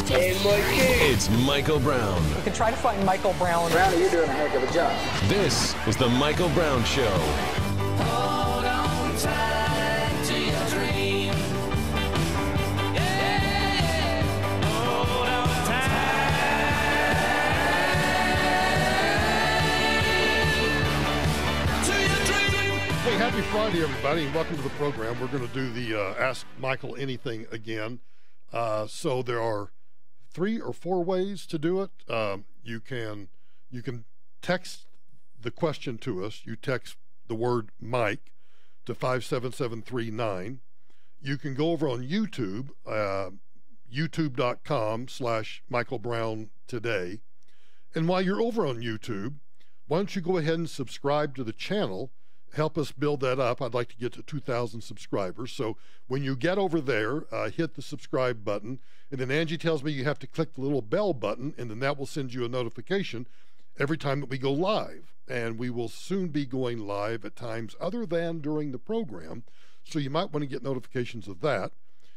Hey, Mikey. It's Michael Brown. You can try to find Michael Brown. Brownie, you're doing a heck of a job. This is the Michael Brown Show. Hold on tight to your dream. Yeah. Hold on tight to your dream. Hey, happy Friday, everybody, and welcome to the program. We're going to do the Ask Michael Anything again. So there are 3 or 4 ways to do it. You can text the question to us. You text the word Mike to 57739. You can go over on YouTube, youtube.com/Michael Brown Today. And while you're over on YouTube, why don't you go ahead and subscribe to the channel? Help us build that up. I'd like to get to 2,000 subscribers. So when you get over there, hit the subscribe button. And then Angie tells me you have to click the little bell button, and then that will send you a notification every time that we go live. And we will soon be going live at times other than during the program. So you might want to get notifications of that.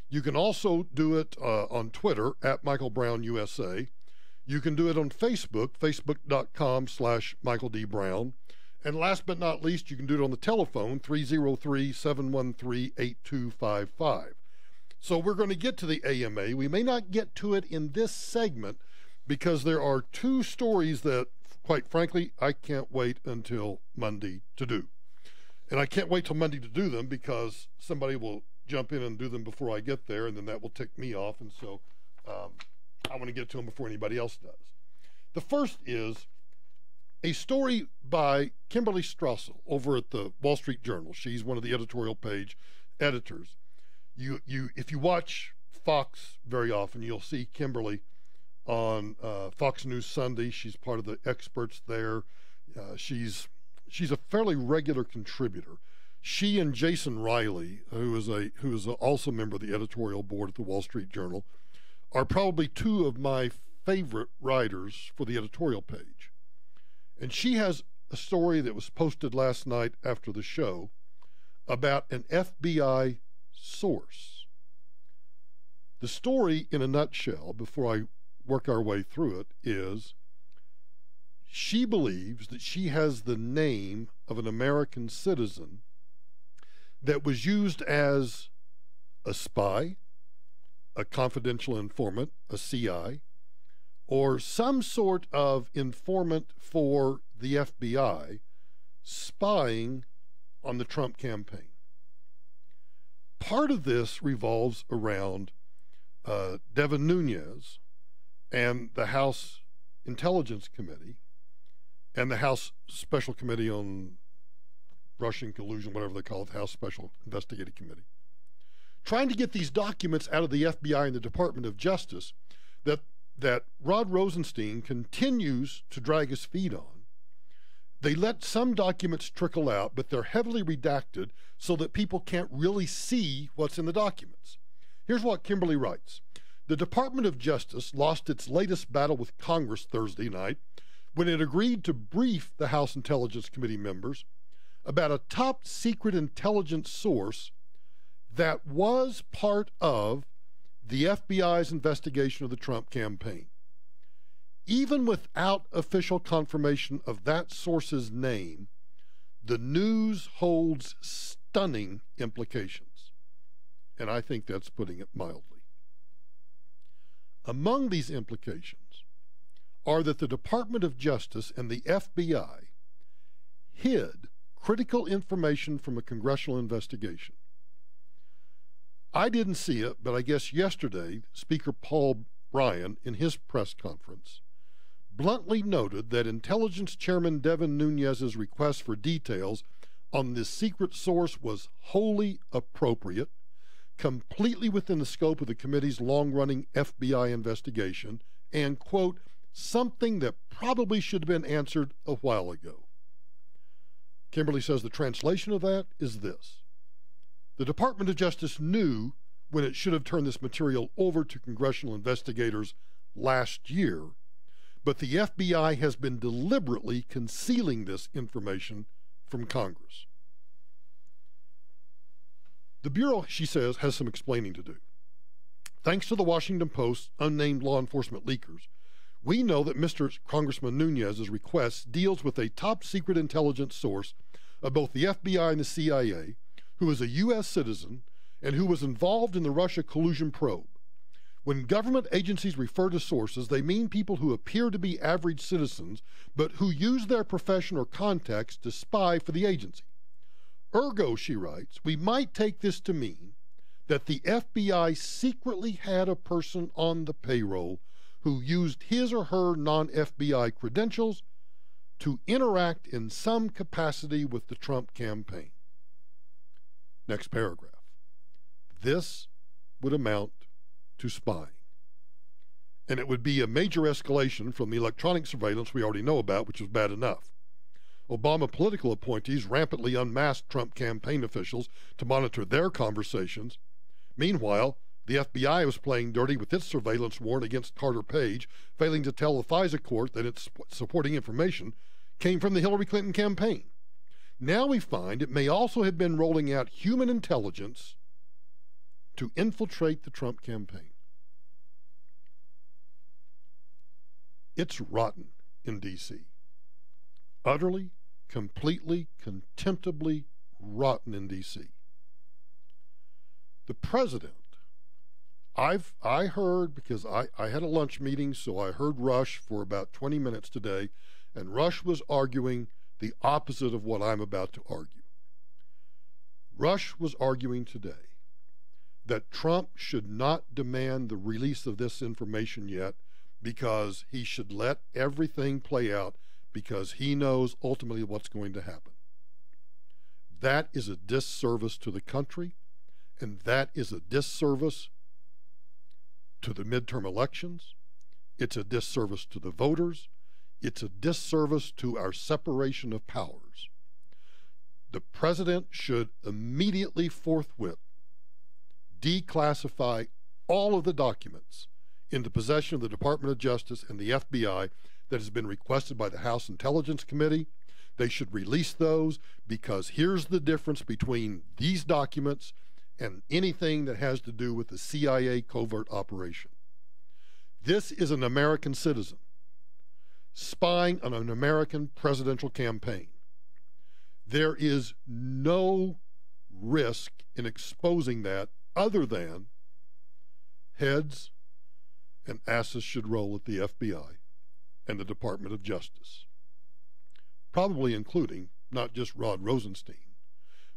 You can also do it on Twitter at Michael Brown USA. You can do it on Facebook, facebook.com/Michael D. Brown. And last but not least, you can do it on the telephone, 303-713-8255. So we're going to get to the AMA. We may not get to it in this segment because there are 2 stories that, quite frankly, I can't wait until Monday to do. And I can't wait till Monday to do them because somebody will jump in and do them before I get there, and then that will tick me off. And so I want to get to them before anybody else does. The first is a story by Kimberly Strassel over at the Wall Street Journal. She's one of the editorial page editors. If you watch Fox very often, you'll see Kimberly on Fox News Sunday. She's part of the experts there. She's a fairly regular contributor. She and Jason Riley, who is also a member of the editorial board at the Wall Street Journal, are probably 2 of my favorite writers for the editorial page. And she has a story that was posted last night after the show about an FBI source. The story, in a nutshell, before I work our way through it, is she believes that she has the name of an American citizen that was used as a spy, a confidential informant, a CI, or some sort of informant for the FBI spying on the Trump campaign. Part of this revolves around Devin Nunes and the House Intelligence Committee and the House Special Committee on Russian Collusion, whatever they call it, the House Special Investigative Committee, trying to get these documents out of the FBI and the Department of Justice that Rod Rosenstein continues to drag his feet on. They let some documents trickle out, but they're heavily redacted so that people can't really see what's in the documents. Here's what Kimberly writes. The Department of Justice lost its latest battle with Congress Thursday night when it agreed to brief the House Intelligence Committee members about a top-secret intelligence source that was part of the FBI's investigation of the Trump campaign. Even without official confirmation of that source's name, the news holds stunning implications. And I think that's putting it mildly. Among these implications are that the Department of Justice and the FBI hid critical information from a congressional investigation. I didn't see it, but I guess yesterday, Speaker Paul Ryan, in his press conference, bluntly noted that Intelligence Chairman Devin Nunes's request for details on this secret source was wholly appropriate, completely within the scope of the committee's long-running FBI investigation, and, quote, something that probably should have been answered a while ago. Kimberly says the translation of that is this. The Department of Justice knew when it should have turned this material over to congressional investigators last year, but the FBI has been deliberately concealing this information from Congress. The Bureau, she says, has some explaining to do. Thanks to the Washington Post's unnamed law enforcement leakers, we know that Mr. Congressman Nunez's request deals with a top-secret intelligence source of both the FBI and the CIA, who is a U.S. citizen and who was involved in the Russia collusion probe. When government agencies refer to sources, they mean people who appear to be average citizens, but who use their profession or context to spy for the agency. Ergo, she writes, we might take this to mean that the FBI secretly had a person on the payroll who used his or her non-FBI credentials to interact in some capacity with the Trump campaign. Next paragraph. This would amount to spying. And it would be a major escalation from the electronic surveillance we already know about, which was bad enough. Obama political appointees rampantly unmasked Trump campaign officials to monitor their conversations. Meanwhile, the FBI was playing dirty with its surveillance warrant against Carter Page, failing to tell the FISA court that its supporting information came from the Hillary Clinton campaign. Now we find it may also have been rolling out human intelligence to infiltrate the Trump campaign. It's rotten in D.C. Utterly, completely, contemptibly rotten in D.C. The president, I heard, because I had a lunch meeting, so I heard Rush for about 20 minutes today, and Rush was arguing the opposite of what I'm about to argue. Rush was arguing today that Trump should not demand the release of this information yet because he should let everything play out because he knows ultimately what's going to happen. That is a disservice to the country, and that is a disservice to the midterm elections. It's a disservice to the voters. It's a disservice to our separation of powers. The president should immediately, forthwith, declassify all of the documents in the possession of the Department of Justice and the FBI that has been requested by the House Intelligence Committee. They should release those, because here's the difference between these documents and anything that has to do with the CIA covert operation. This is an American citizen spying on an American presidential campaign. There is no risk in exposing that other than heads and asses should roll at the FBI and the Department of Justice, probably including not just Rod Rosenstein,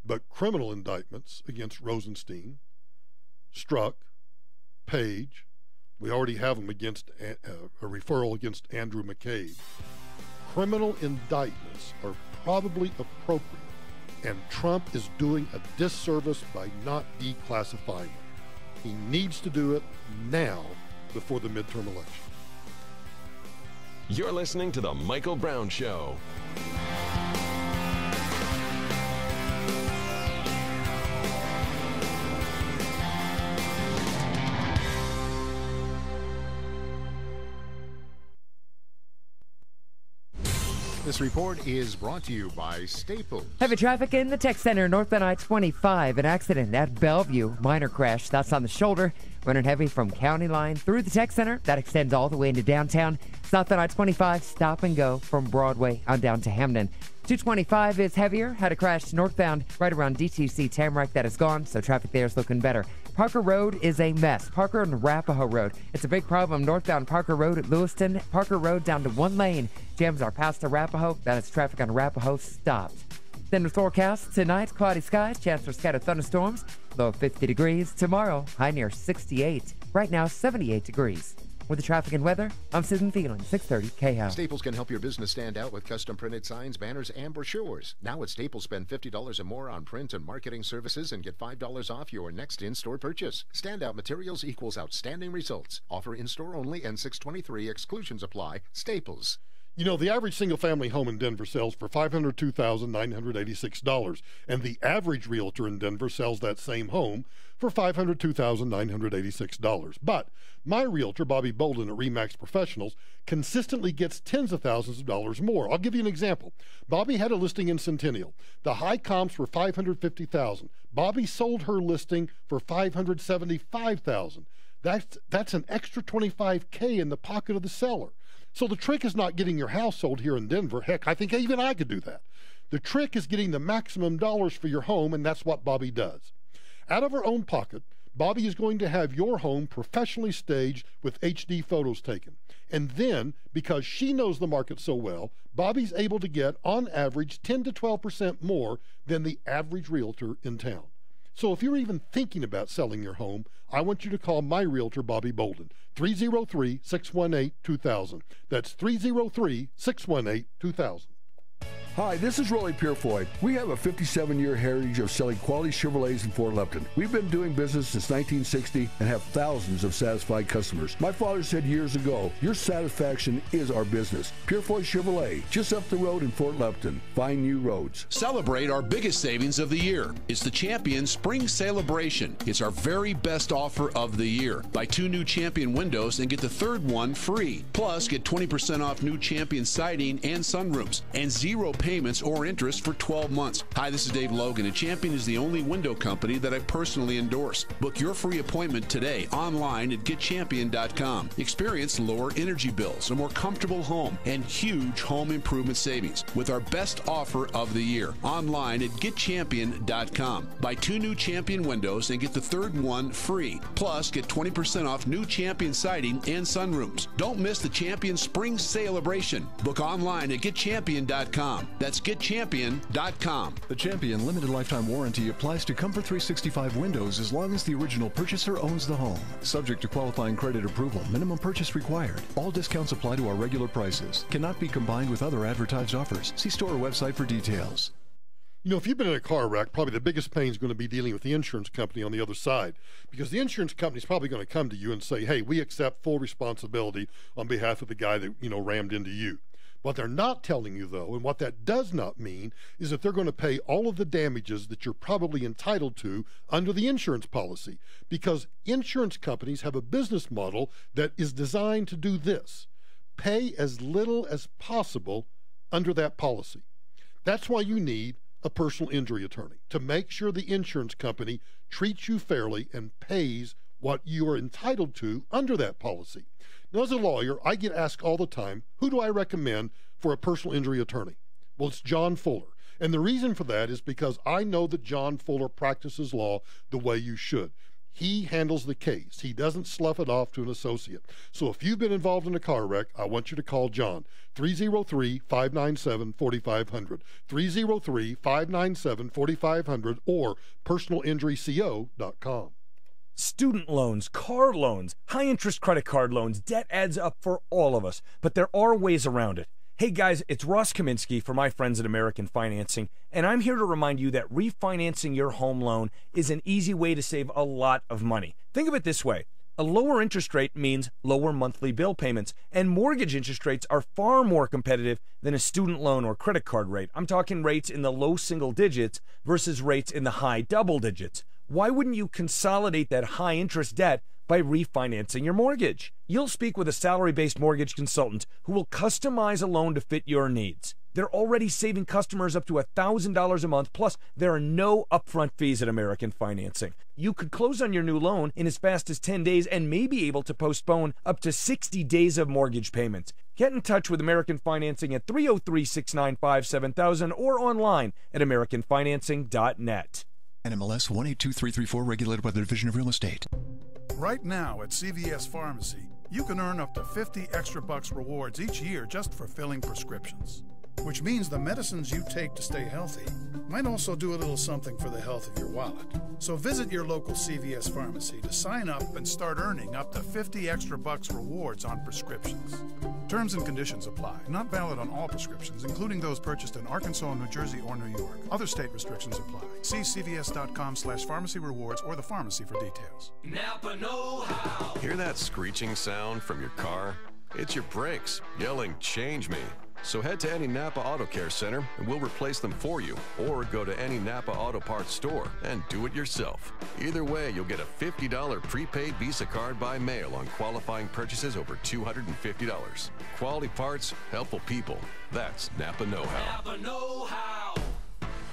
but criminal indictments against Rosenstein, Strzok, Page. We already have them against a referral against Andrew McCabe. Criminal indictments are probably appropriate, and Trump is doing a disservice by not declassifying them. He needs to do it now before the midterm election. You're listening to The Michael Brown Show. This report is brought to you by Staples. Heavy traffic in the tech center, northbound I-25. An accident at Bellevue. Minor crash. That's on the shoulder. Running heavy from County Line through the tech center. That extends all the way into downtown. Southbound I-25. Stop and go from Broadway on down to Hamden. 225 is heavier. Had a crash northbound right around DTC Tamarack. That is gone, so traffic there is looking better. Parker Road is a mess. Parker and Arapahoe Road. It's a big problem northbound Parker Road at Lewiston. Parker Road down to one lane. Jams are past Arapahoe. That is traffic on Arapahoe stopped. Then the forecast tonight, cloudy skies, chance for scattered thunderstorms, low of 50 degrees. Tomorrow, high near 68. Right now, 78 degrees. With the traffic and weather, I'm Susan Thielen, 630 KHOW. Staples can help your business stand out with custom printed signs, banners, and brochures. Now at Staples, spend $50 or more on print and marketing services and get $5 off your next in-store purchase. Standout materials equals outstanding results. Offer in-store only, N623. Exclusions apply. Staples. You know, the average single-family home in Denver sells for $502,986, and the average realtor in Denver sells that same home for $502,986. But my realtor, Bobby Bolden at RE/MAX Professionals, consistently gets tens of thousands of dollars more. I'll give you an example. Bobby had a listing in Centennial. The high comps were $550,000. Bobby sold her listing for $575,000. That's an extra $25K in the pocket of the seller. So the trick is not getting your house sold here in Denver. Heck, I think even I could do that. The trick is getting the maximum dollars for your home, and that's what Bobby does. Out of her own pocket, Bobby is going to have your home professionally staged with HD photos taken. And then, because she knows the market so well, Bobby's able to get, on average, 10 to 12% more than the average realtor in town. So if you're even thinking about selling your home, I want you to call my realtor, Bobby Bolden, 303-618-2000. That's 303-618-2000. Hi, this is Rolly Purefoy. We have a 57-year heritage of selling quality Chevrolets in Fort Lupton. We've been doing business since 1960 and have thousands of satisfied customers. My father said years ago, your satisfaction is our business. Purefoy Chevrolet, just up the road in Fort Lupton. Find new roads. Celebrate our biggest savings of the year. It's the Champion Spring Celebration. It's our very best offer of the year. Buy 2 new Champion windows and get the third one free. Plus, get 20% off new Champion siding and sunrooms and 0 payments or interest for 12 months. Hi, this is Dave Logan, and Champion is the only window company that I personally endorse. Book your free appointment today online at getchampion.com. Experience lower energy bills, a more comfortable home, and huge home improvement savings with our best offer of the year online at getchampion.com. Buy 2 new Champion windows and get the third one free. Plus, get 20% off new Champion siding and sunrooms. Don't miss the Champion Spring Celebration. Book online at getchampion.com. That's getchampion.com. The Champion limited lifetime warranty applies to Comfort 365 windows as long as the original purchaser owns the home. Subject to qualifying credit approval, minimum purchase required. All discounts apply to our regular prices. Cannot be combined with other advertised offers. See store or website for details. You know, if you've been in a car wreck, probably the biggest pain is going to be dealing with the insurance company on the other side, because the insurance company is probably going to come to you and say, hey, we accept full responsibility on behalf of the guy that, rammed into you. What they're not telling you, though, and what that does not mean, is that they're going to pay all of the damages that you're probably entitled to under the insurance policy, because insurance companies have a business model that is designed to do this: pay as little as possible under that policy. That's why you need a personal injury attorney, to make sure the insurance company treats you fairly and pays what you are entitled to under that policy. Now, as a lawyer, I get asked all the time, who do I recommend for a personal injury attorney? Well, it's John Fuller. And the reason for that is because I know that John Fuller practices law the way you should. He handles the case. He doesn't slough it off to an associate. So if you've been involved in a car wreck, I want you to call John, 303-597-4500, 303-597-4500, or personalinjuryco.com. Student loans, car loans, high-interest credit card loans, debt adds up for all of us, but there are ways around it. Hey guys, it's Ross Kaminsky for my friends at American Financing, and I'm here to remind you that refinancing your home loan is an easy way to save a lot of money. Think of it this way. A lower interest rate means lower monthly bill payments, and mortgage interest rates are far more competitive than a student loan or credit card rate. I'm talking rates in the low single digits versus rates in the high double digits. Why wouldn't you consolidate that high interest debt by refinancing your mortgage? You'll speak with a salary-based mortgage consultant who will customize a loan to fit your needs. They're already saving customers up to $1,000 a month, plus there are no upfront fees at American Financing. You could close on your new loan in as fast as 10 days and may be able to postpone up to 60 days of mortgage payments. Get in touch with American Financing at 303-695-7000 or online at americanfinancing.net. NMLS 182334, regulated by the Division of Real Estate. Right now at CVS Pharmacy, you can earn up to 50 extra bucks rewards each year just for filling prescriptions. Which means the medicines you take to stay healthy might also do a little something for the health of your wallet. So visit your local CVS Pharmacy to sign up and start earning up to 50 extra bucks rewards on prescriptions. Terms and conditions apply. Not valid on all prescriptions, including those purchased in Arkansas, New Jersey, or New York. Other state restrictions apply. See cvs.com/pharmacy rewards or the pharmacy for details. Napa know-how. Hear that screeching sound from your car? It's your brakes yelling, "Change me." So head to any Napa Auto Care Center and we'll replace them for you. Or go to any Napa Auto Parts store and do it yourself. Either way, you'll get a $50 prepaid Visa card by mail on qualifying purchases over $250. Quality parts, helpful people. That's Napa know-how. Napa know-how.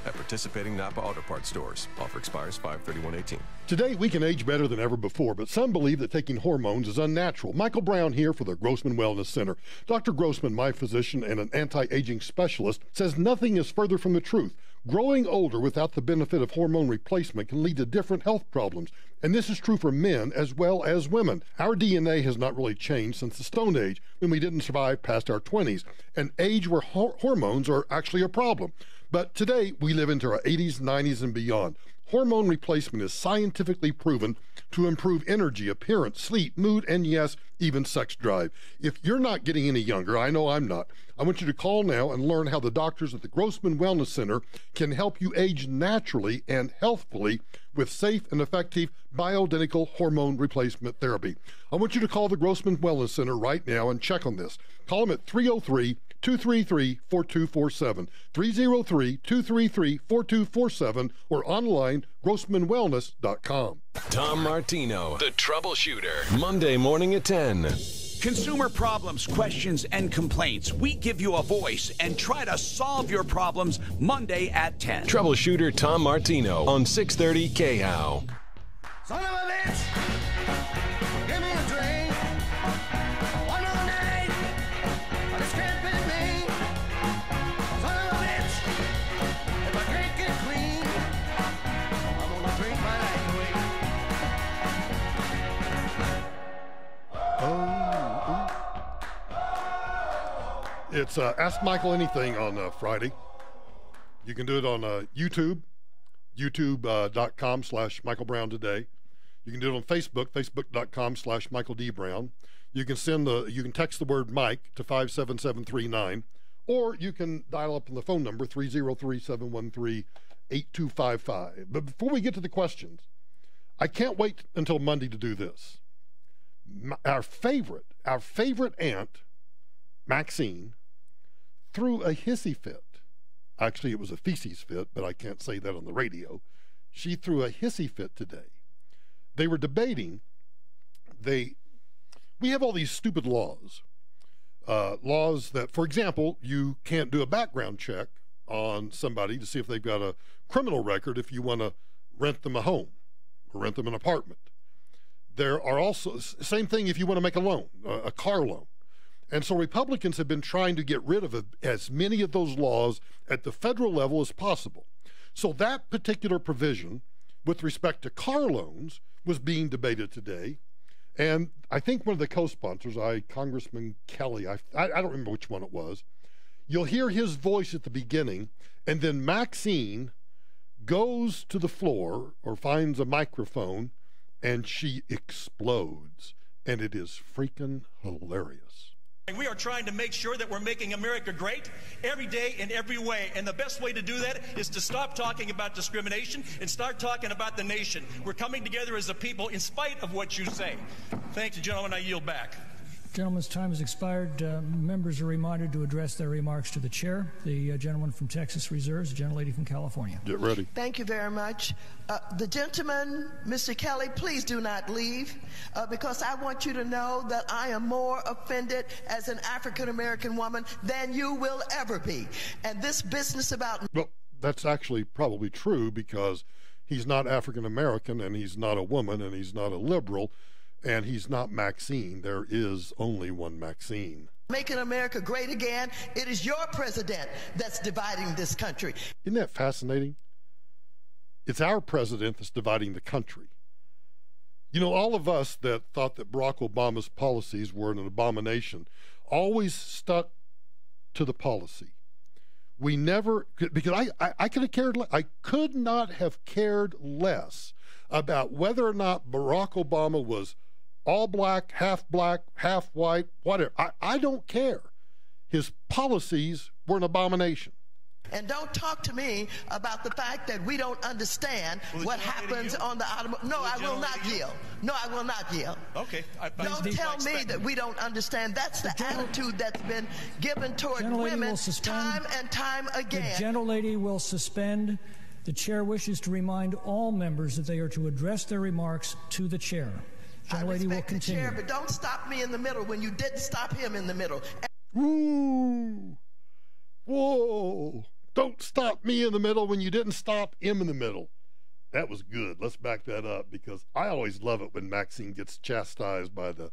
at participating Napa Auto Parts stores. Offer expires 5/31/18. Today, we can age better than ever before, but some believe that taking hormones is unnatural. Michael Brown here for the Grossman Wellness Center. Dr. Grossman, my physician and an anti-aging specialist, says nothing is further from the truth. Growing older without the benefit of hormone replacement can lead to different health problems, and this is true for men as well as women. Our DNA has not really changed since the Stone Age, when we didn't survive past our 20s, an age where hormones are actually a problem. But today, we live into our 80s, 90s, and beyond. Hormone replacement is scientifically proven to improve energy, appearance, sleep, mood, and yes, even sex drive. If you're not getting any younger, I know I'm not, I want you to call now and learn how the doctors at the Grossman Wellness Center can help you age naturally and healthfully with safe and effective bioidentical hormone replacement therapy. I want you to call the Grossman Wellness Center right now and check on this. Call them at 303-233-4247, 303-233-4247, or online, grossmanwellness.com. Tom Martino, the troubleshooter, Monday morning at 10. Consumer problems, questions, and complaints. We give you a voice and try to solve your problems Monday at 10. Troubleshooter Tom Martino on 630 KHOW. Son of a bitch, give me a drink. One more night, I just can't fit me. Son of a bitch, if I can't get clean, I'm gonna drink my life away. It's Ask Michael Anything on Friday. You can do it on YouTube, youtube.com/Michael Brown Today. You can do it on Facebook, facebook.com/Michael D. Brown. You can text the word Mike to 57739, or you can dial up on the phone number 303-713-8255. But before we get to the questions, I can't wait until Monday to do this. Our favorite aunt, Maxine, threw a hissy fit. Actually, it was a feces fit, but I can't say that on the radio. She threw a hissy fit today. They were debating. We have all these stupid laws. Laws that, for example, you can't do a background check on somebody to see if they've got a criminal record if you want to rent them a home or rent them an apartment. There are also, same thing if you want to make a loan, a car loan. And so Republicans have been trying to get rid of as many of those laws at the federal level as possible. So that particular provision with respect to car loans was being debated today. And I think one of the co-sponsors, Congressman Kelly, I don't remember which one it was, you'll hear his voice at the beginning, and then Maxine goes to the floor or finds a microphone, and she explodes. And it is freaking hilarious. We are trying to make sure that we're making America great every day in every way. And the best way to do that is to stop talking about discrimination and start talking about the nation. We're coming together as a people in spite of what you say. Thank you, gentlemen. I yield back. Gentleman's time has expired. Members are reminded to address their remarks to the chair. The gentleman from Texas reserves, the gentlelady from California. Get ready. Thank you very much. The gentleman, Mr. Kelly, please do not leave because I want you to know that I am more offended as an African-American woman than you will ever be. And this business about... Well, that's actually probably true because he's not African-American and he's not a woman and he's not a liberal. And he's not Maxine. There is only one Maxine. Making America great again. It is your president that's dividing this country. Isn't that fascinating? It's our president that's dividing the country. You know, all of us that thought that Barack Obama's policies were an abomination always stuck to the policy. We never, because I could have cared, I could not have cared less about whether or not Barack Obama was all black, half white, whatever. I don't care. His policies were an abomination. And don't talk to me about the fact that we don't understand what happens on the automobile. No, I will not yield. No, I will not yield. Okay. Don't tell me that we don't understand. That's the attitude that's been given toward women time and time again. The gentlelady will suspend. The chair wishes to remind all members that they are to address their remarks to the chair. Gentlelady will continue. The chair, but don't stop me in the middle when you didn't stop him in the middle. Ooh. Whoa. Don't stop me in the middle when you didn't stop him in the middle. That was good. Let's back that up, because I always love it when Maxine gets chastised by the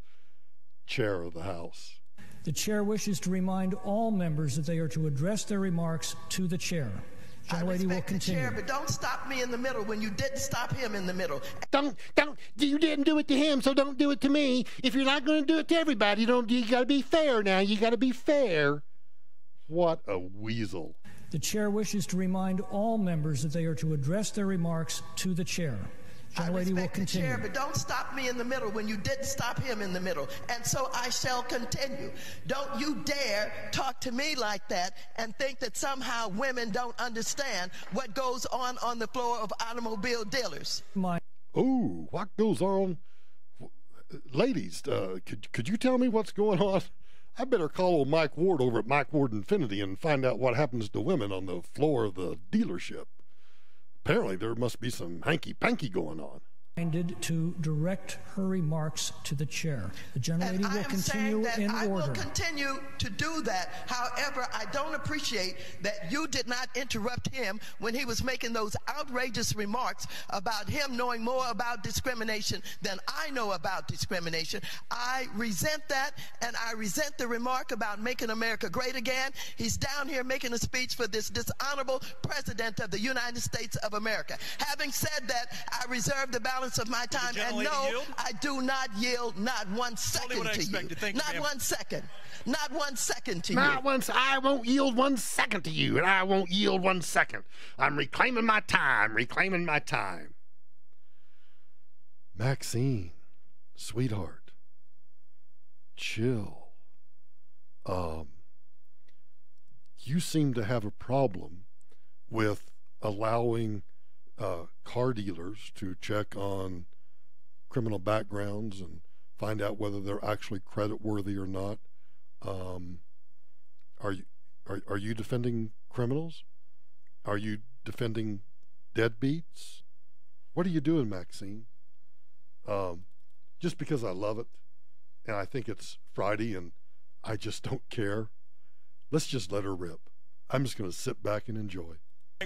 chair of the House. The chair wishes to remind all members that they are to address their remarks to the chair. Gentlelady will continue. Chair, but don't stop me in the middle when you didn't stop him in the middle. You didn't do it to him, so don't do it to me. If you're not going to do it to everybody, you got to be fair now. You got to be fair. What a weasel. The chair wishes to remind all members that they are to address their remarks to the chair. Gentlelady will continue. Chair, but don't stop me in the middle when you didn't stop him in the middle. And so I shall continue. Don't you dare talk to me like that and think that somehow women don't understand what goes on the floor of automobile dealers. Oh, what goes on? Ladies, could you tell me what's going on? I better call old Mike Ward over at Mike Ward Infinity and find out what happens to women on the floor of the dealership. Apparently, there must be some hanky-panky going on. To direct her remarks to the chair. The gentlelady will continue in order. I will continue to do that. However, I don't appreciate that you did not interrupt him when he was making those outrageous remarks about him knowing more about discrimination than I know about discrimination. I resent that, and I resent the remark about making America great again. He's down here making a speech for this dishonorable president of the United States of America. Having said that, I reserve the balance of my time, and no, yield? I do not yield not 1 second to you. Not 1 second. Not 1 second to you. Not once. I won't yield 1 second to you, and I won't yield 1 second. I'm reclaiming my time. Reclaiming my time. Maxine, sweetheart, chill. You seem to have a problem with allowing car dealers to check on criminal backgrounds and find out whether they're actually creditworthy or not. Are you defending criminals? Are you defending deadbeats? What are you doing, Maxine? Just because I love it and I think it's Friday and I just don't care, let's just let her rip. I'm just going to sit back and enjoy.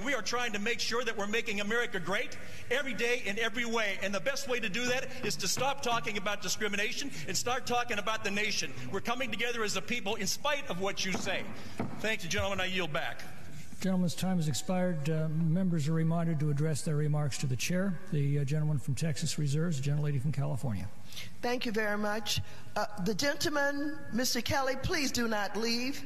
We are trying to make sure that we're making America great every day in every way. And the best way to do that is to stop talking about discrimination and start talking about the nation. We're coming together as a people in spite of what you say. Thank you, gentlemen. I yield back. Gentleman's time has expired. Members are reminded to address their remarks to the chair. The gentleman from Texas reserves, the gentlelady from California. Thank you very much. The gentleman, Mr. Kelly, please do not leave,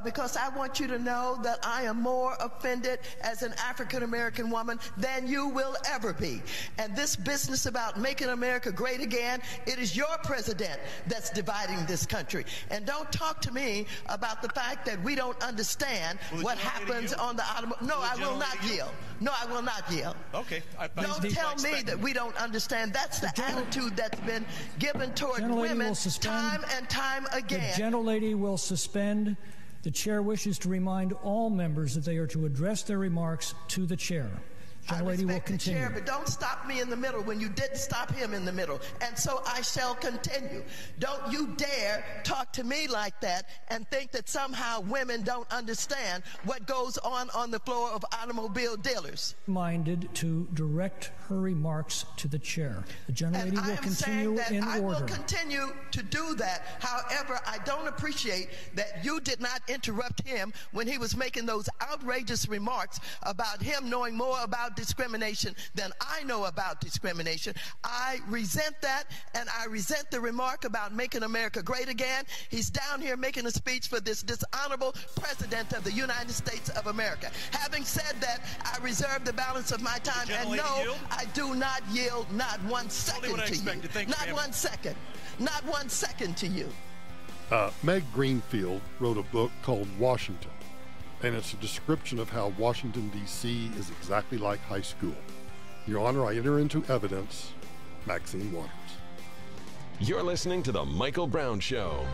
because I want you to know that I am more offended as an African-American woman than you will ever be. And this business about making America great again, it is your president that's dividing this country. And don't talk to me about the fact that we don't understand what happens on the automobile. No, I will not yield. No, I will not yield. Okay. Don't tell me that we don't understand. That's the attitude that's been given toward women time and time again. The gentlelady will suspend. The chair wishes to remind all members that they are to address their remarks to the chair. Gentlelady will continue. Chair, but don't stop me in the middle when you didn't stop him in the middle. And so I shall continue. Don't you dare talk to me like that and think that somehow women don't understand what goes on the floor of automobile dealers. Minded to direct her remarks to the chair. The gentlelady will continue in order. I will continue to do that. However, I don't appreciate that you did not interrupt him when he was making those outrageous remarks about him knowing more about discrimination than I know about discrimination. I resent that, and I resent the remark about making America great again. He's down here making a speech for this dishonorable president of the United States of America. Having said that, I reserve the balance of my time, and no, I do not yield not 1 second to you. Not 1 second. Not 1 second to you. Meg Greenfield wrote a book called Washington, and it's a description of how Washington, D.C. is exactly like high school. Your Honor, I enter into evidence, Maxine Waters. You're listening to The Michael Brown Show.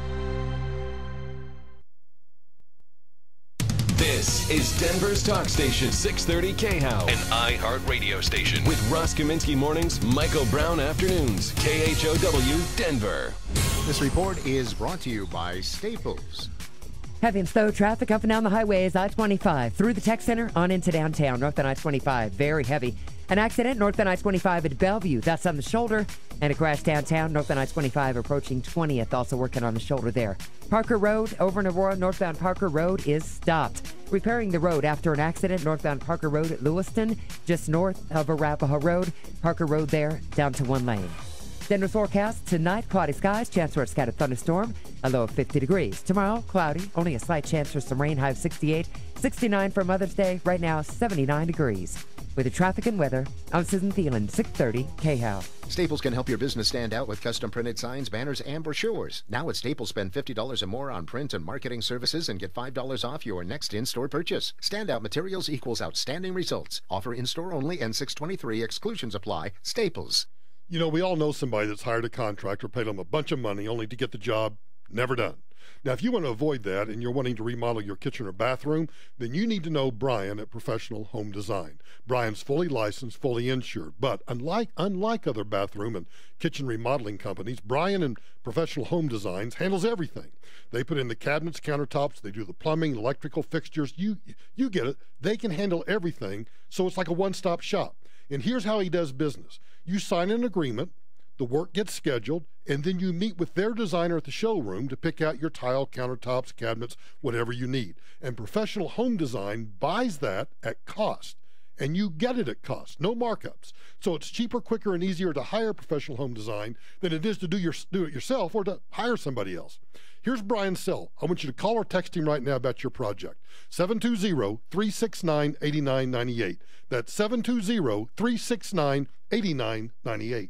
This is Denver's talk station, 630 KHOW, an iHeart radio station. With Ross Kaminsky mornings, Michael Brown afternoons, KHOW, Denver. This report is brought to you by Staples. Heavy and slow traffic up and down the highways, I-25, through the Tech Center, on into downtown, north on I-25, very heavy. An accident north on I-25 at Bellevue, that's on the shoulder. And a crash downtown, north on I-25, approaching 20th, also working on the shoulder there. Parker Road, over in Aurora, northbound Parker Road is stopped. Repairing the road after an accident, northbound Parker Road at Lewiston, just north of Arapahoe Road. Parker Road there, down to 1 lane. Denver forecast tonight, cloudy skies, chance for a scattered thunderstorm, a low of 50 degrees. Tomorrow, cloudy, only a slight chance for some rain, high of 68. 69 for Mother's Day, right now 79 degrees. With the traffic and weather, I'm Susan Thielen, 630 KHOW. Staples can help your business stand out with custom printed signs, banners, and brochures. Now at Staples, spend $50 or more on print and marketing services and get $5 off your next in-store purchase. Standout materials equals outstanding results. Offer in-store only, N623. Exclusions apply. Staples. You know, we all know somebody that's hired a contractor, paid them a bunch of money only to get the job never done. Now, if you want to avoid that and you're wanting to remodel your kitchen or bathroom, then you need to know Brian at Professional Home Design. Brian's fully licensed, fully insured, but unlike other bathroom and kitchen remodeling companies, Brian and Professional Home Designs handles everything. They put in the cabinets, countertops, they do the plumbing, electrical fixtures. You get it. They can handle everything, so it's like a one-stop shop. And here's how he does business. You sign an agreement, the work gets scheduled, and then you meet with their designer at the showroom to pick out your tile, countertops, cabinets, whatever you need. And Professional Home Design buys that at cost, and you get it at cost, no markups. So it's cheaper, quicker, and easier to hire Professional Home Design than it is to do it yourself or to hire somebody else. Here's Brian's cell. I want you to call or text him right now about your project. 720-369-8998. That's 720-369-8998.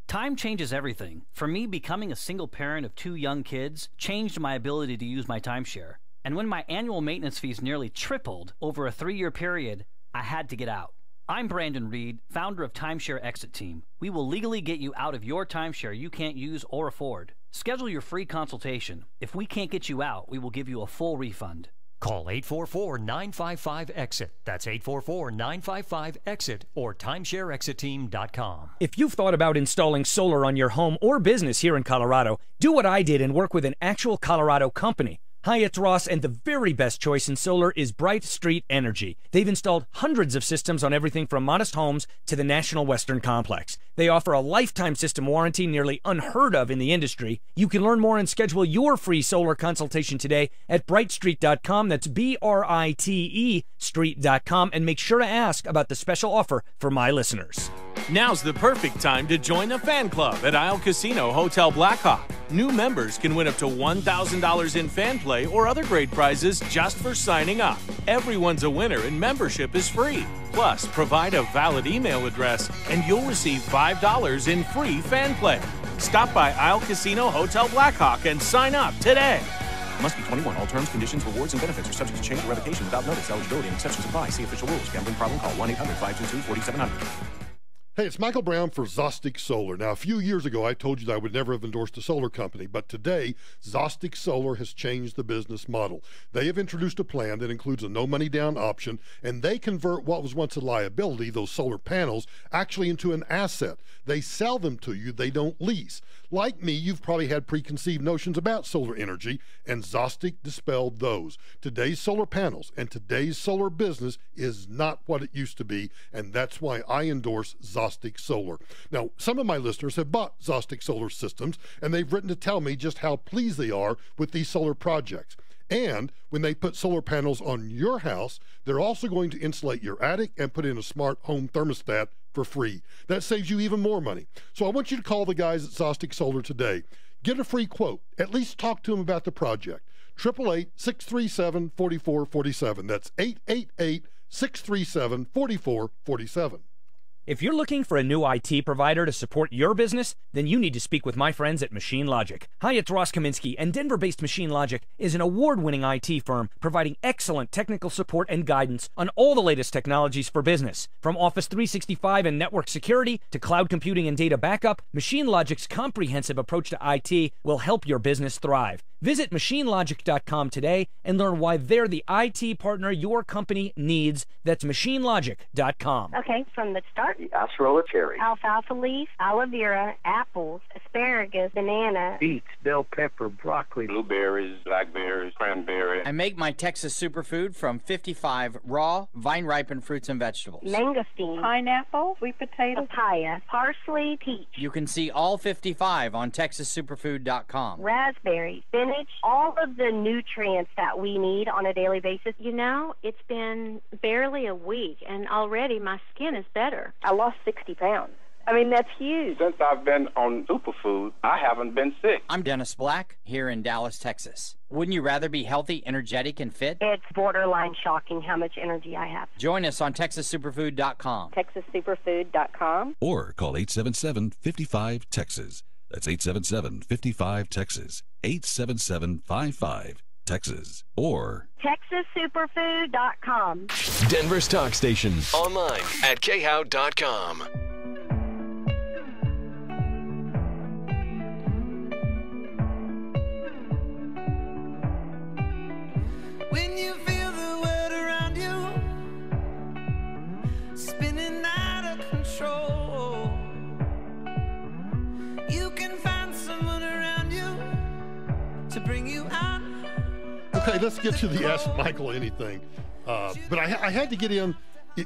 Time changes everything. For me, becoming a single parent of 2 young kids changed my ability to use my timeshare. And when my annual maintenance fees nearly tripled over a 3-year period, I had to get out. I'm Brandon Reed, founder of Timeshare Exit Team. We will legally get you out of your timeshare you can't use or afford. Schedule your free consultation. If we can't get you out, we will give you a full refund. Call 844-955-EXIT. That's 844-955-EXIT or timeshareexitteam.com. If you've thought about installing solar on your home or business here in Colorado, do what I did and work with an actual Colorado company. Hi, it's Ross, and the very best choice in solar is Bright Street Energy. They've installed hundreds of systems on everything from modest homes to the National Western Complex. They offer a lifetime system warranty nearly unheard of in the industry. You can learn more and schedule your free solar consultation today at brightstreet.com. That's B-R-I-T-E street.com, and make sure to ask about the special offer for my listeners. Now's the perfect time to join the fan club at Isle Casino Hotel Blackhawk. New members can win up to $1,000 in fan play or other great prizes just for signing up. Everyone's a winner and membership is free. Plus, provide a valid email address and you'll receive $5 in free fan play. Stop by Isle Casino Hotel Blackhawk and sign up today. Must be 21. All terms, conditions, rewards, and benefits are subject to change or revocation without notice. Eligibility and exceptions apply. See official rules. Gambling problem? Call 1-800-522-4700. Hey, it's Michael Brown for Zostic Solar. Now, a few years ago, I told you that I would never have endorsed a solar company, but today, Zostic Solar has changed the business model. They have introduced a plan that includes a no-money-down option, and they convert what was once a liability, those solar panels, actually into an asset. They sell them to you. They don't lease. Like me, you've probably had preconceived notions about solar energy, and Zostic dispelled those. Today's solar panels and today's solar business is not what it used to be, and that's why I endorse Zostic Solar. Now, some of my listeners have bought Zostic Solar systems, and they've written to tell me just how pleased they are with these solar projects. And when they put solar panels on your house, they're also going to insulate your attic and put in a smart home thermostat for free. That saves you even more money. So I want you to call the guys at Zostic Solar today. Get a free quote. At least talk to them about the project. 888-637-4447. That's 888-637-4447. If you're looking for a new IT provider to support your business, then you need to speak with my friends at Machine Logic. Hi, it's Ross Kaminsky, and Denver-based Machine Logic is an award-winning IT firm providing excellent technical support and guidance on all the latest technologies for business. From Office 365 and network security to cloud computing and data backup, Machine Logic's comprehensive approach to IT will help your business thrive. Visit machinelogic.com today and learn why they're the IT partner your company needs. That's machinelogic.com. Okay, from the start. Acerola cherry. Alfalfa leaf, aloe vera, apples, asparagus, banana. Beets, bell pepper, broccoli. Blueberries, blackberries, cranberry. I make my Texas superfood from 55 raw, vine-ripened fruits and vegetables. Mangosteen, pineapple, sweet potato, papaya, parsley, peach. You can see all 55 on TexasSuperfood.com. Raspberry, spinach, all of the nutrients that we need on a daily basis. You know, it's been barely a week, and already my skin is better. I lost 60 pounds. I mean, that's huge. Since I've been on superfood, I haven't been sick. I'm Dennis Black, here in Dallas, Texas. Wouldn't you rather be healthy, energetic, and fit? It's borderline shocking how much energy I have. Join us on TexasSuperfood.com. TexasSuperfood.com. Or call 877-55-TEXAS. That's 877-55-TEXAS. 877-55-TEXAS. Or TexasSuperfood.com. Denver's talk station. Online at khow.com. When you feel the world around you spinning out of control, you can find someone around you to bring you out. Okay, let's get to the Ask Michael Anything. But I had to get in.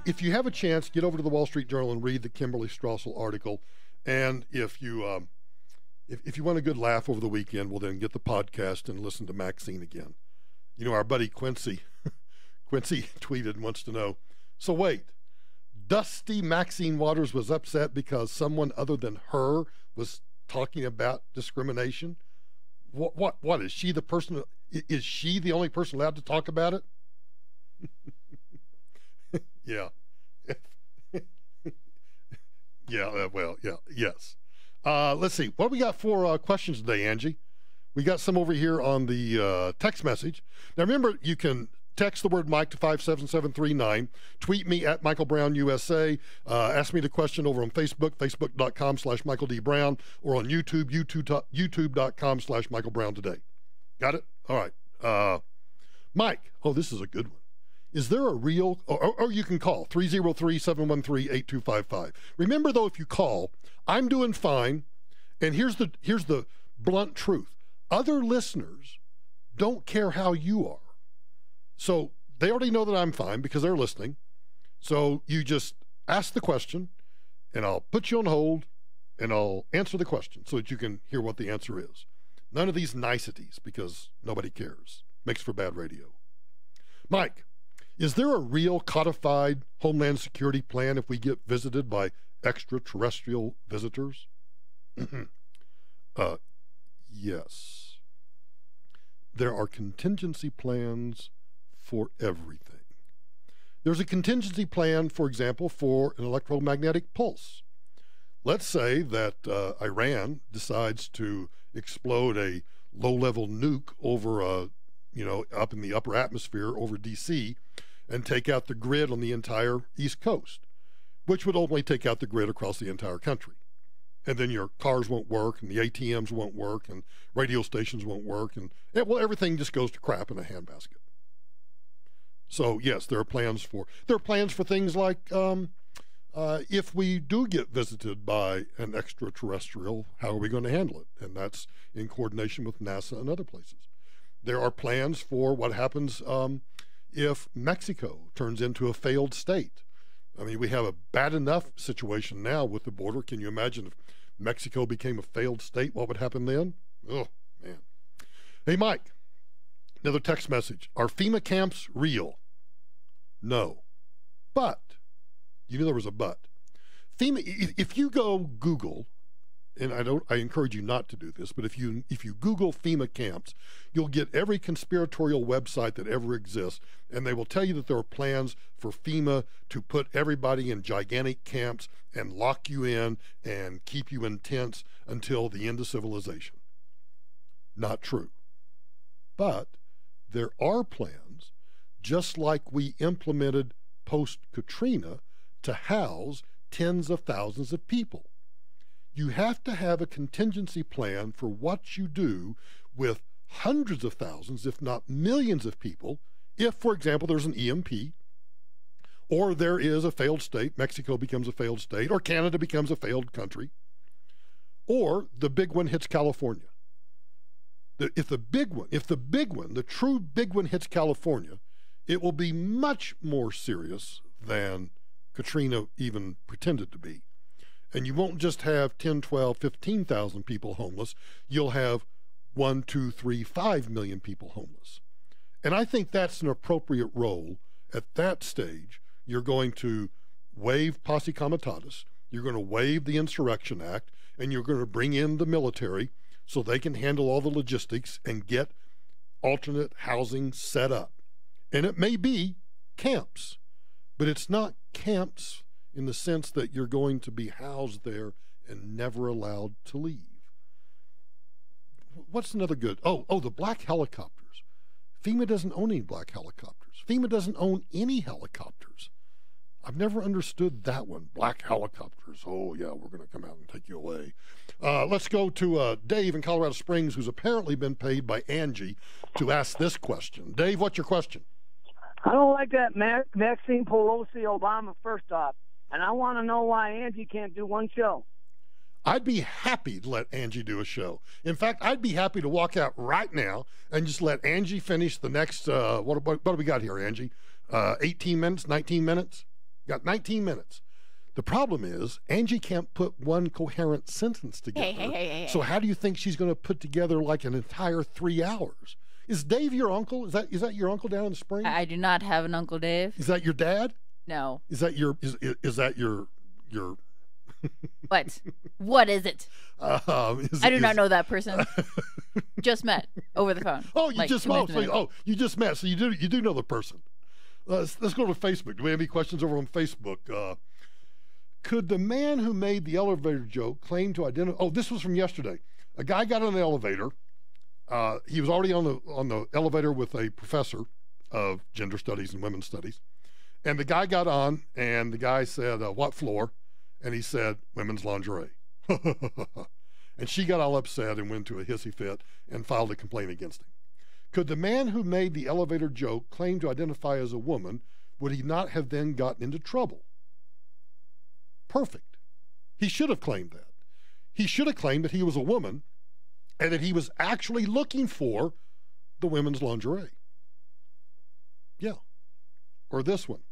If you have a chance, get over to the Wall Street Journal and read the Kimberly Strassel article. And if you want a good laugh over the weekend, well, then get the podcast and listen to Maxine again. You know, our buddy Quincy tweeted and wants to know, so wait, Dusty Maxine Waters was upset because someone other than her was talking about discrimination? What is she the person? Is she the only person allowed to talk about it? Yeah. Yes. Let's see. What we got for questions today, Angie? We got some over here on the text message. Now, remember, you can text the word Mike to 57739. Tweet me at Michael Brown USA. Ask me the question over on Facebook, facebook.com/Michael D. Brown, or on YouTube, youtube.com/Michael Brown Today. Got it? All right. Mike, this is a good one. Is there a real, or you can call 303-713-8255. Remember, though, if you call, I'm doing fine. And here's the blunt truth. Other listeners don't care how you are. So they already know that I'm fine because they're listening. So you just ask the question, and I'll put you on hold, and I'll answer the question so that you can hear what the answer is. None of these niceties because nobody cares. Makes for bad radio. Mike, is there a real codified Homeland Security plan if we get visited by extraterrestrial visitors? Yes. There are contingency plans for everything. There's a contingency plan, for example, for an electromagnetic pulse. Let's say that Iran decides to explode a low-level nuke over up in the upper atmosphere over D.C. and take out the grid on the entire East Coast, which would ultimately take out the grid across the entire country. And then your cars won't work, and the ATMs won't work, and radio stations won't work, and everything just goes to crap in a handbasket. So yes, there are plans for things like if we do get visited by an extraterrestrial, how are we going to handle it? And that's in coordination with NASA and other places. There are plans for what happens if Mexico turns into a failed state. I mean, we have a bad enough situation now with the border. Can you imagine if Mexico became a failed state? What would happen then? Oh, man. Hey, Mike, another text message. Are FEMA camps real? No. But, you knew there was a but. FEMA, if you go Google, and I encourage you not to do this, but if you Google FEMA camps, you'll get every conspiratorial website that ever exists, and they will tell you that there are plans for FEMA to put everybody in gigantic camps and lock you in and keep you in tents until the end of civilization. Not true. But there are plans, just like we implemented post-Katrina, to house tens of thousands of people. You have to have a contingency plan for what you do with hundreds of thousands, if not millions of people, if, for example, there's an EMP, or there is a failed state, Mexico becomes a failed state, or Canada becomes a failed country, or the big one hits California. If the big one, the true big one hits California, it will be much more serious than Katrina even pretended to be. And you won't just have 10, 12, 15,000 people homeless. You'll have 1, 2, 3, 5 million people homeless. And I think that's an appropriate role at that stage. You're going to waive posse comitatus. You're going to waive the Insurrection Act, and you're going to bring in the military so they can handle all the logistics and get alternate housing set up. And it may be camps, but it's not camps in the sense that you're going to be housed there and never allowed to leave. What's another good? Oh, the black helicopters. FEMA doesn't own any black helicopters. FEMA doesn't own any helicopters. I've never understood that one. Black helicopters. Oh, yeah, we're going to come out and take you away. Let's go to Dave in Colorado Springs, who's apparently been paid by Angie to ask this question. Dave, what's your question? I don't like that Maxine Pelosi Obama first off, and I want to know why Angie can't do one show. I'd be happy to let Angie do a show. In fact, I'd be happy to walk out right now and just let Angie finish the next, what do we got here, Angie? 18 minutes, 19 minutes? Got 19 minutes. The problem is Angie can't put one coherent sentence together. Hey. So how do you think she's going to put together like an entire 3 hours? Is Dave your uncle? Is that your uncle down in the Springs? I do not have an Uncle Dave. Is that your dad? No. Is that your What? What is it? I do not know that person. Just met over the phone. Oh, you like just 2 minutes met. ago. You just met. So you do know the person. Let's go to Facebook. Do we have any questions over on Facebook? Could the man who made the elevator joke claim to identify? Oh, this was from yesterday. A guy got on the elevator. He was already on the elevator with a professor of gender studies and women's studies, and the guy got on, and the guy said, "What floor?" And he said, "Women's lingerie." And she got all upset and went to a hissy fit and filed a complaint against him. Could the man who made the elevator joke claim to identify as a woman? Would he not have then gotten into trouble? Perfect. He should have claimed that. He should have claimed that he was a woman and that he was actually looking for the women's lingerie. Yeah. Or this one.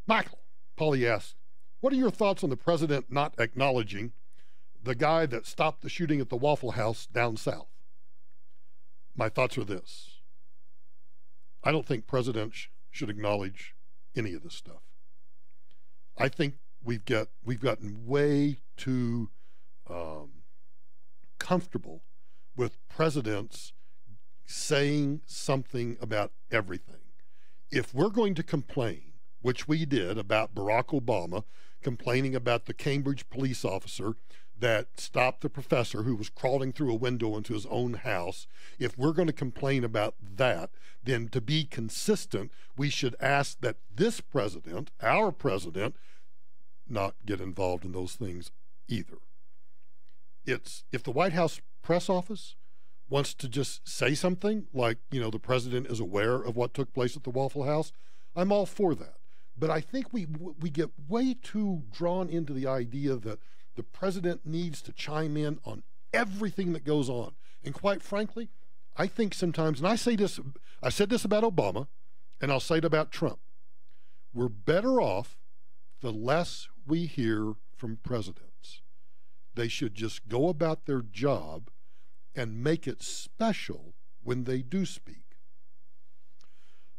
Michael, Polly asks, what are your thoughts on the president not acknowledging the guy that stopped the shooting at the Waffle House down south? My thoughts are this. I don't think presidents should acknowledge any of this stuff. I think we've gotten way too comfortable with presidents saying something about everything. If we're going to complain, which we did about Barack Obama, complaining about the Cambridge police officer that stopped the professor who was crawling through a window into his own house, if we're going to complain about that, then to be consistent, we should ask that this president, our president, not get involved in those things either. It's if the White House press office wants to just say something like, the president is aware of what took place at the Waffle House, I'm all for that. But I think we get way too drawn into the idea that the president needs to chime in on everything that goes on. And quite frankly, I think sometimes, and I said this about Obama, and I'll say it about Trump, we're better off the less we hear from presidents. They should just go about their job and make it special when they do speak.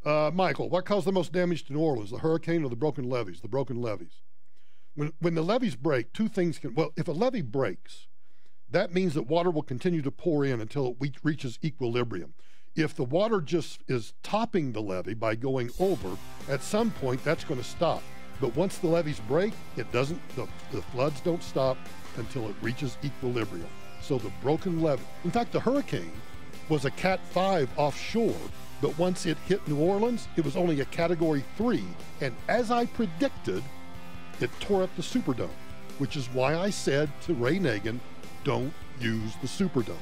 Michael, what caused the most damage to New Orleans, the hurricane or the broken levees? The broken levees. When the levees break, two things can, if a levee breaks, that means that water will continue to pour in until it reaches equilibrium. If the water just is topping the levee by going over, at some point that's going to stop. But once the levees break, it doesn't, the floods don't stop until it reaches equilibrium. So the broken levee, in fact, the hurricane was a Cat 5 offshore, but once it hit New Orleans, it was only a Category 3. And as I predicted, it tore up the Superdome, which is why I said to Ray Nagin, don't use the Superdome.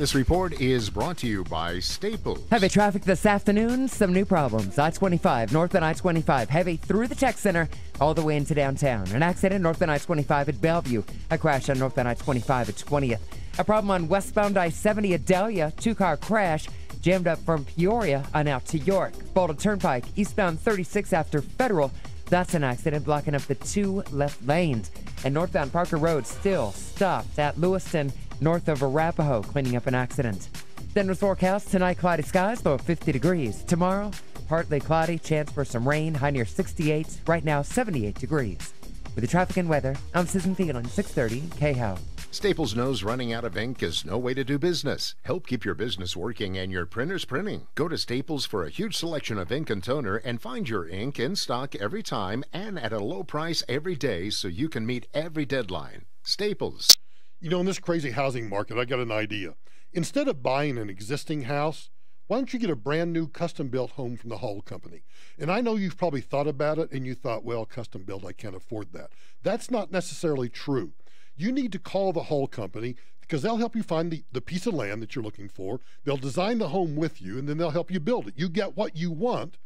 This report is brought to you by Staples. Heavy traffic this afternoon. Some new problems. I-25, north on I-25. Heavy through the tech center all the way into downtown. An accident north on I-25 at Bellevue. A crash on north on I-25 at 20th. A problem on westbound I-70 at Dahlia. Two-car crash jammed up from Peoria on out to York. Boulder Turnpike, eastbound 36 after Federal. That's an accident blocking up the two left lanes. And northbound Parker Road still stopped at Lewiston, north of Arapahoe, cleaning up an accident. Denver's forecast tonight, cloudy skies, low of 50 degrees. Tomorrow, partly cloudy, chance for some rain, high near 68. Right now, 78 degrees. With the traffic and weather, I'm Susan Thielen, 630 KHOW. Staples knows running out of ink is no way to do business. Help keep your business working and your printers printing. Go to Staples for a huge selection of ink and toner and find your ink in stock every time and at a low price every day so you can meet every deadline. Staples. You know, in this crazy housing market, I got an idea. Instead of buying an existing house, why don't you get a brand new custom-built home from the Hull Company? And I know you've probably thought about it and you thought, well, custom-built, I can't afford that. That's not necessarily true. You need to call the Hull Company because they'll help you find the piece of land that you're looking for. They'll design the home with you, and then they'll help you build it. You get what you want.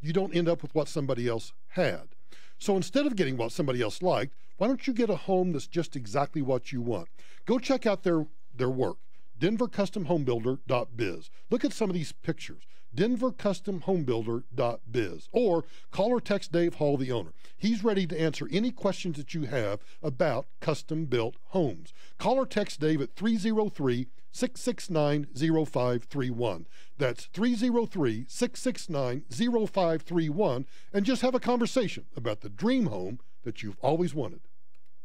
You don't end up with what somebody else had. So instead of getting what somebody else liked, why don't you get a home that's just exactly what you want? Go check out their work, denvercustomhomebuilder.biz. Look at some of these pictures, denvercustomhomebuilder.biz. Or call or text Dave Hall, the owner. He's ready to answer any questions that you have about custom-built homes. Call or text Dave at 303-669-0531. That's 303-669-0531, and just have a conversation about the dream home that you've always wanted.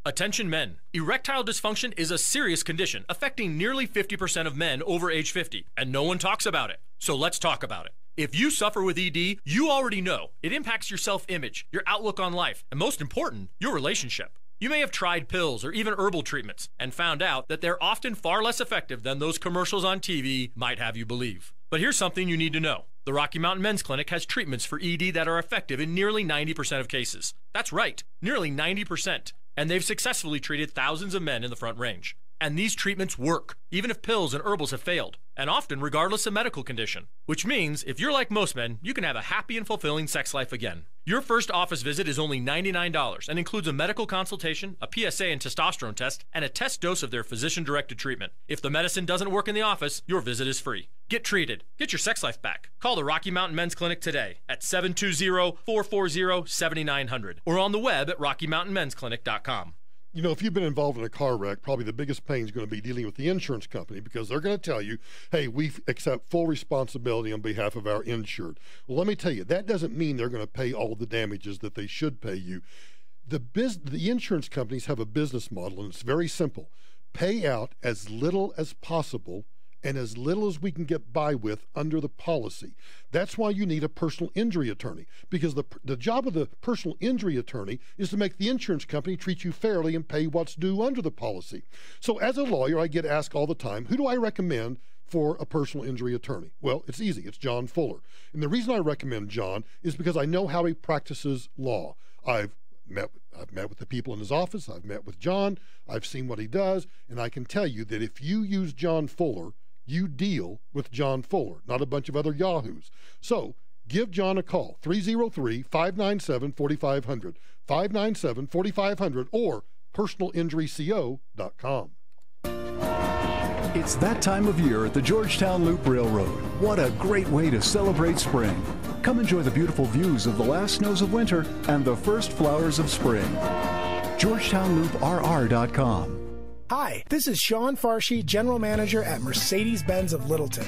Attention men. Erectile dysfunction is a serious condition affecting nearly 50% of men over age 50, and no one talks about it. So let's talk about it. If you suffer with ED, you already know it impacts your self-image, your outlook on life, and most important, your relationship. You may have tried pills or even herbal treatments and found out that they're often far less effective than those commercials on TV might have you believe. But here's something you need to know. The Rocky Mountain Men's Clinic has treatments for ED that are effective in nearly 90% of cases. That's right, nearly 90%. And they've successfully treated thousands of men in the Front Range. And these treatments work, even if pills and herbals have failed, and often regardless of medical condition. Which means, if you're like most men, you can have a happy and fulfilling sex life again. Your first office visit is only $99 and includes a medical consultation, a PSA and testosterone test, and a test dose of their physician-directed treatment. If the medicine doesn't work in the office, your visit is free. Get treated. Get your sex life back. Call the Rocky Mountain Men's Clinic today at 720-440-7900 or on the web at RockyMountainMen'sClinic.com. You know, if you've been involved in a car wreck, probably the biggest pain is going to be dealing with the insurance company because they're going to tell you, hey, we accept full responsibility on behalf of our insured. Well, let me tell you, that doesn't mean they're going to pay all the damages that they should pay you. The insurance companies have a business model, and it's very simple. Pay out as little as possible and as little as we can get by with under the policy. That's why you need a personal injury attorney, because the job of the personal injury attorney is to make the insurance company treat you fairly and pay what's due under the policy. So as a lawyer, I get asked all the time, who do I recommend for a personal injury attorney? Well, it's easy. It's John Fuller. And the reason I recommend John is because I know how he practices law. I've met with the people in his office. I've met with John. I've seen what he does. And I can tell you that if you use John Fuller, you deal with John Fuller, not a bunch of other yahoos. So give John a call, 303-597-4500, 597-4500, or personalinjuryco.com. It's that time of year at the Georgetown Loop Railroad. What a great way to celebrate spring. Come enjoy the beautiful views of the last snows of winter and the first flowers of spring. GeorgetownLoopRR.com. Hi, this is Sean Farshi, General Manager at Mercedes-Benz of Littleton.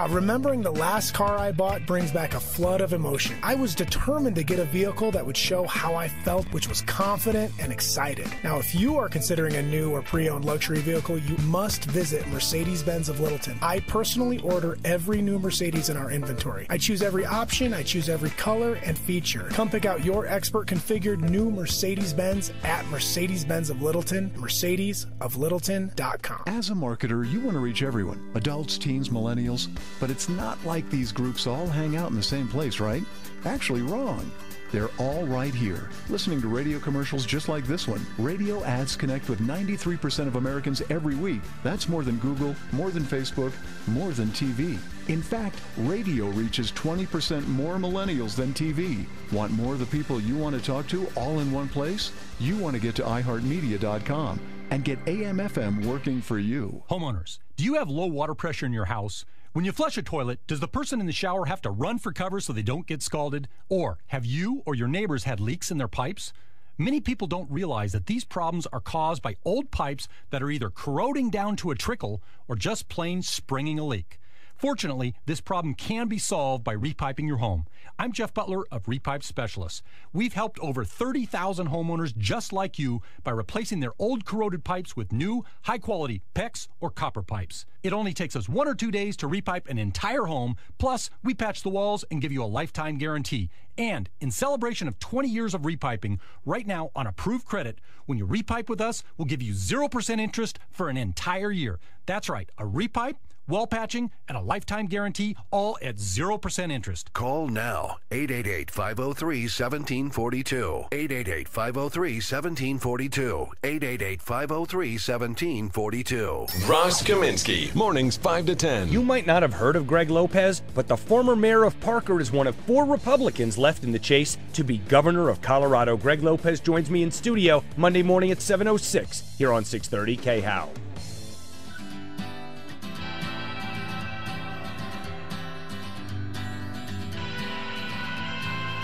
Remembering the last car I bought brings back a flood of emotion. I was determined to get a vehicle that would show how I felt, which was confident and excited. Now, if you are considering a new or pre-owned luxury vehicle, you must visit Mercedes-Benz of Littleton. I personally order every new Mercedes in our inventory. I choose every option, I choose every color and feature. Come pick out your expert-configured new Mercedes-Benz at Mercedes-Benz of Littleton, Mercedes of Littleton.com. As a marketer, you want to reach everyone, adults, teens, millennials, but it's not like these groups all hang out in the same place, right? Actually, wrong. They're all right here. Listening to radio commercials just like this one. Radio ads connect with 93% of Americans every week. That's more than Google, more than Facebook, more than TV. In fact, radio reaches 20% more millennials than TV. Want more of the people you want to talk to all in one place? You want to get to iHeartMedia.com and get AM/FM working for you. Homeowners, do you have low water pressure in your house? When you flush a toilet, does the person in the shower have to run for cover so they don't get scalded? Or have you or your neighbors had leaks in their pipes? Many people don't realize that these problems are caused by old pipes that are either corroding down to a trickle or just plain springing a leak. Fortunately, this problem can be solved by repiping your home. I'm Jeff Butler of Repipe Specialists. We've helped over 30,000 homeowners just like you by replacing their old corroded pipes with new, high-quality PEX or copper pipes. It only takes us 1 or 2 days to repipe an entire home, plus we patch the walls and give you a lifetime guarantee. And in celebration of 20 years of repiping, right now on approved credit, when you repipe with us, we'll give you 0% interest for an entire year. That's right, a repipe, wall patching, and a lifetime guarantee, all at 0% interest. Call now, 888-503-1742. 888-503-1742. 888-503-1742. Ross Kaminsky, mornings 5 to 10. You might not have heard of Greg Lopez, but the former mayor of Parker is one of 4 Republicans left in the chase to be governor of Colorado. Greg Lopez joins me in studio Monday morning at 7:06 here on 630 KHOW.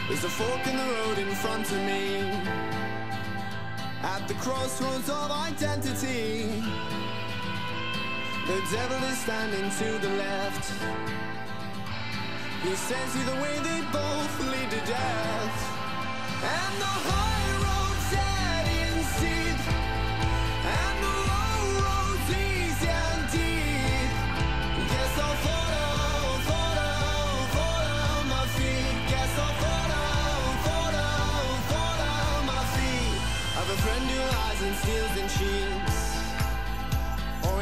There's a fork in the road in front of me, at the crossroads of identity. The devil is standing to the left. He says either way they both lead to death. And the high road's dead steep, and the low road's easy and deep. Guess I'll follow my feet. Guess I'll follow my feet. I've a friend who lies and steals and cheats.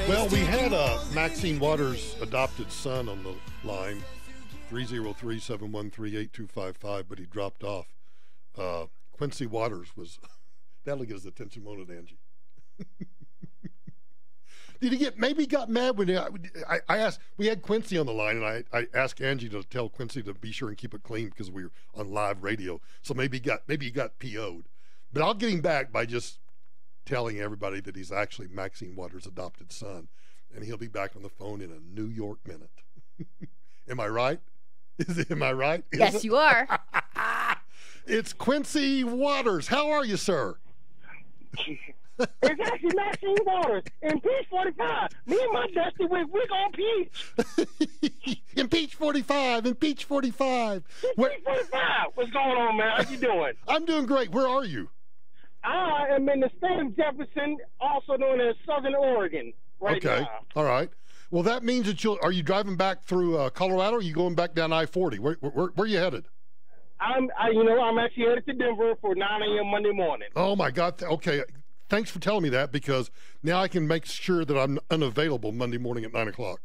Well, we had Maxine Waters' adopted son on the line, 303-713-8255, but he dropped off. Quincy Waters was, that'll get his attention, won't it, Angie? Maybe he got mad when I asked, we had Quincy on the line, and I asked Angie to tell Quincy to be sure and keep it clean because we were on live radio. So maybe he got PO'd. But I'll get him back by just telling everybody that he's actually Maxine Waters' adopted son, and he'll be back on the phone in a New York minute. Am I right? Am I right? Yes, you are. It's Quincy Waters. How are you, sir? It's actually Maxine Waters in Peach 45. Me and my Dusty, we're on Peach. In Peach 45. Peach 45. What's going on, man? How you doing? I'm doing great. Where are you? I am in the state of Jefferson, also known as Southern Oregon, right now. Okay. All right. Well, that means that are you driving back through Colorado, or are you going back down I-40? Where are you headed? I'm actually headed to Denver for 9 a.m. Monday morning. Oh, my God. Okay. Thanks for telling me that, because now I can make sure that I'm unavailable Monday morning at 9 o'clock.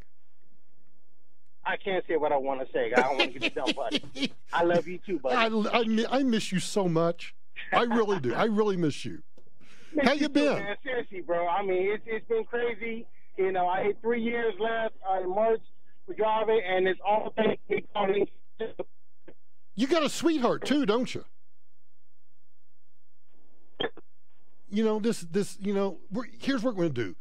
I can't say what I want to say. I don't want to get you done, buddy. I love you too, buddy. I miss you so much. I really do. I really miss you. How you been? Man, seriously, bro. I mean, it's been crazy. You know, I hit 3 years left in March for driving, and it's all thanks to me. You got a sweetheart too, don't you? You know, here's what we're going to do.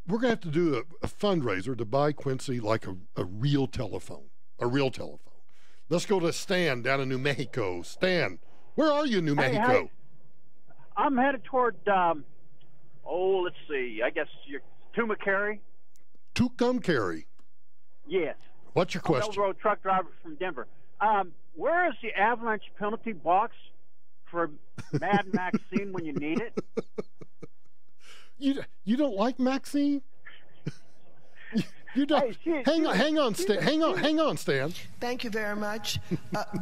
We're going to have to do a fundraiser to buy Quincy like a real telephone. A real telephone. Let's go to Stan down in New Mexico. Stan, where are you in New Mexico? Hey. I'm headed toward, let's see. I guess you're Tucumcari. Tucumcari. Yes. What's your question? I'm an old road truck driver from Denver. Where is the avalanche penalty box for Mad Maxine when you need it? You don't like Maxine? You don't. Hey, hang on, Stan. Hang on, Stan. Thank you very much.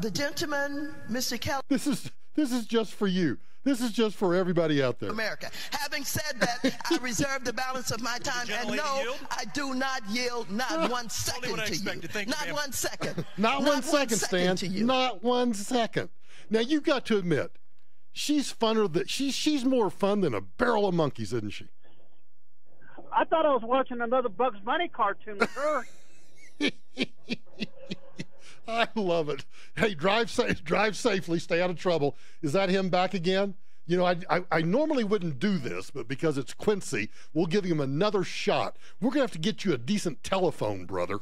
The gentleman, Mr. Kelly. This is just for you. This is just for everybody out there. America. Having said that, I reserve the balance of my time, and no, I do not yield not 1 second to you. Not 1 second. Not 1 second, Stan. To you. Not 1 second. Now, you've got to admit, she's more fun than a barrel of monkeys, isn't she? I thought I was watching another Bugs Bunny cartoon with her. I love it. Hey, drive safely, stay out of trouble. Is that him back again? You know, I normally wouldn't do this, but because it's Quincy, we'll give him another shot. We're going to have to get you a decent telephone, brother.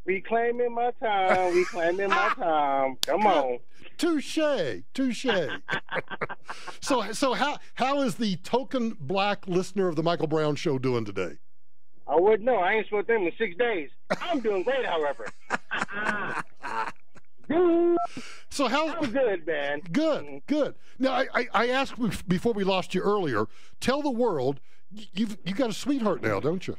Reclaiming my time. Reclaiming my time. Come on. Touche. So how is the token black listener of the Michael Brown Show doing today? I wouldn't know. I ain't spoke to him in 6 days. I'm doing great, however. So I'm good, man. Good. Now, I asked before we lost you earlier, tell the world, you got a sweetheart now, don't you?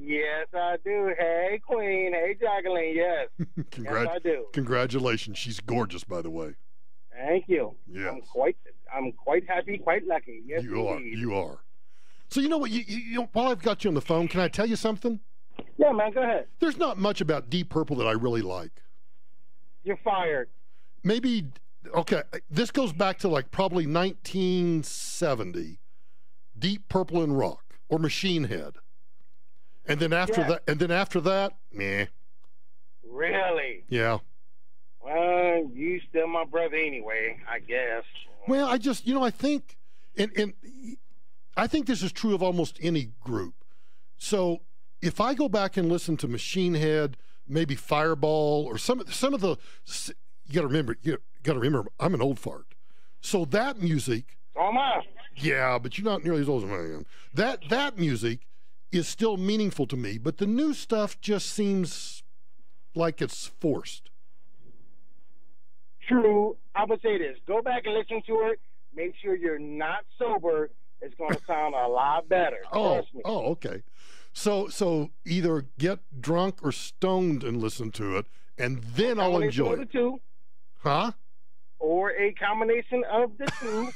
Yes, I do. Hey, Queen. Hey, Jacqueline. Yes. Yes, I do. Congratulations. She's gorgeous, by the way. Thank you. Yes. I'm quite happy, quite lucky. Yes, You are. So you know what? You know, while I've got you on the phone, can I tell you something? Yeah, man. Go ahead. There's not much about Deep Purple that I really like. You're fired. Maybe. Okay. This goes back to like probably 1970. Deep Purple and rock or Machine Head. And then after that, meh. Really? Yeah. Well, you still my brother anyway, I guess. Well, I just, I think, and I think this is true of almost any group. So if I go back and listen to Machine Head, maybe Fireball, or some of the, you got to remember, I'm an old fart. So that music. So am I. Yeah, but you're not nearly as old as I am. That music is still meaningful to me, but the new stuff just seems like it's forced. True. I would say this. Go back and listen to it. Make sure you're not sober. It's going to sound a lot better. Trust me. Oh, okay. So either get drunk or stoned and listen to it, and then I'll enjoy it. Two. Huh? Or a combination of the two.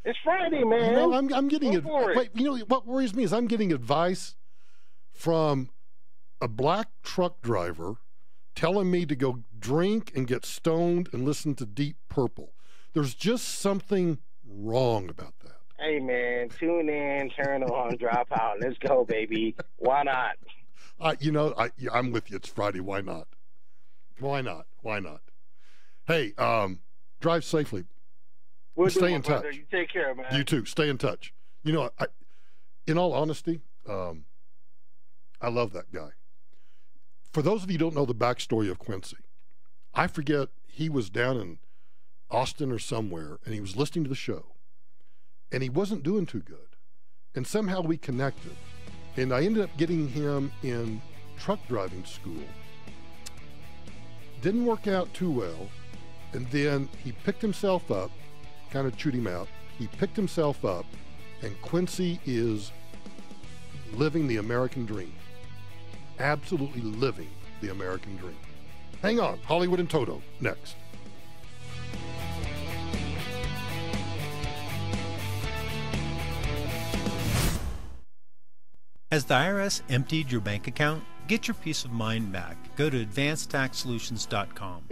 It's Friday, man. You know, I'm getting it. Wait, you know what worries me is I'm getting advice from a black truck driver telling me to go drink and get stoned and listen to Deep Purple. There's just something wrong about that. Hey, man, tune in, turn on, drop out. Let's go, baby. Why not? I'm with you. It's Friday. Why not? Why not? Hey, drive safely. We'll stay in touch. Brother. You take care, man. You too. Stay in touch. You know, in all honesty, I love that guy. For those of you who don't know the backstory of Quincy, I forget, he was down in Austin or somewhere, and he was listening to the show, and he wasn't doing too good. And somehow we connected, and I ended up getting him in truck driving school. Didn't work out too well, and then he picked himself up, kind of chewed him out. He picked himself up, and Quincy is living the American dream. Absolutely living the American dream. Hang on, Hollywood and Toto, next. Has the IRS emptied your bank account? Get your peace of mind back. Go to advancedtaxsolutions.com.